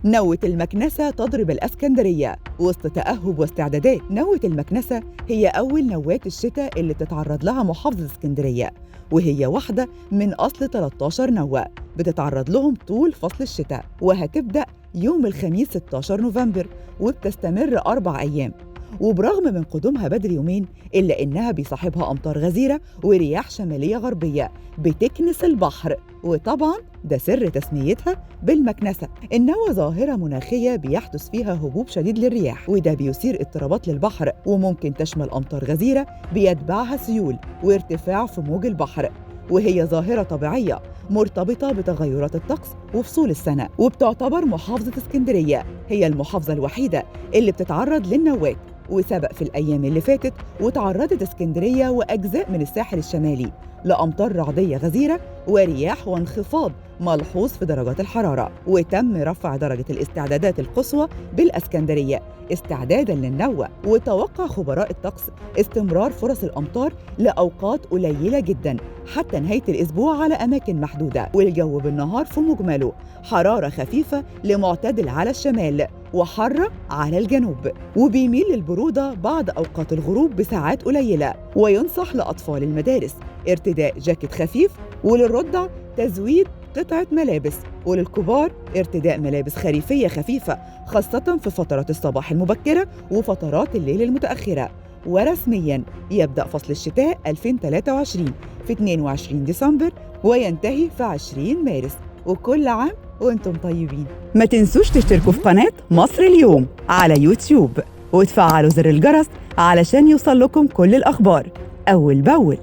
نوة المكنسة تضرب الإسكندرية وسط تأهب واستعدادات. نوة المكنسة هي أول نوات الشتاء اللي بتتعرض لها محافظة اسكندرية، وهي واحدة من أصل 13 نوة بتتعرض لهم طول فصل الشتاء، وهتبدأ يوم الخميس 16 نوفمبر وبتستمر 4 أيام. وبرغم من قدومها بدري يومين إلا إنها بيصاحبها أمطار غزيرة ورياح شمالية غربية بتكنس البحر، وطبعاً ده سر تسميتها بالمكنسة. النوى ظاهرة مناخية بيحدث فيها هبوب شديد للرياح، وده بيثير اضطرابات للبحر، وممكن تشمل أمطار غزيرة بيتبعها سيول وارتفاع في موج البحر. وهي ظاهرة طبيعية مرتبطة بتغيرات الطقس وفصول السنة، وبتعتبر محافظة اسكندرية هي المحافظة الوحيدة اللي بتتعرض للنوات. وسبق في الأيام اللي فاتت وتعرضت اسكندرية وأجزاء من الساحل الشمالي لأمطار رعدية غزيرة ورياح وانخفاض ملحوظ في درجات الحرارة، وتم رفع درجة الاستعدادات القصوى بالإسكندرية استعداداً للنوة. وتوقع خبراء الطقس استمرار فرص الأمطار لأوقات قليلة جداً حتى نهاية الأسبوع على أماكن محدودة، والجو بالنهار في مجمله حرارة خفيفة لمعتدل على الشمال وحارة على الجنوب، وبيميل للبرودة بعد أوقات الغروب بساعات قليلة. وينصح لأطفال المدارس ارتداء جاكيت خفيف، وللرضع تزويد قطعة ملابس، وللكبار ارتداء ملابس خريفية خفيفة خاصة في فترات الصباح المبكرة وفترات الليل المتأخرة. ورسمياً يبدأ فصل الشتاء 2023 في 22 ديسمبر وينتهي في 20 مارس. وكل عام وانتم طيبين. ما تنسوش تشتركوا في قناة مصر اليوم على يوتيوب وتفعلوا زر الجرس علشان يوصل لكم كل الأخبار أول بأول.